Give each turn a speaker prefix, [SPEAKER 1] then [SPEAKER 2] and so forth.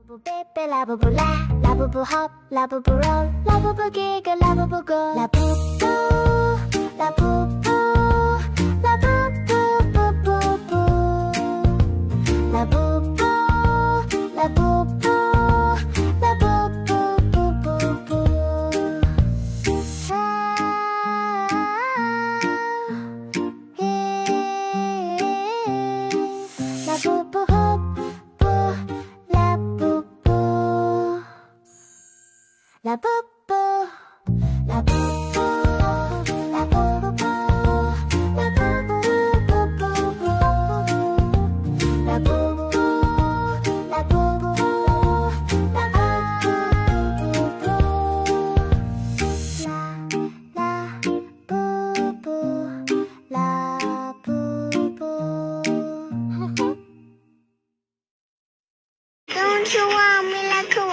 [SPEAKER 1] ブベッベラブブララブブホップラブブローラブブギガラブブゴラブブラブブラブブブブブラブブラブブラブブブブブラブブホップラブブラブブラブブラブブラブブラブブブブラブブラブブラブブラブブラブブ Don't you want me like a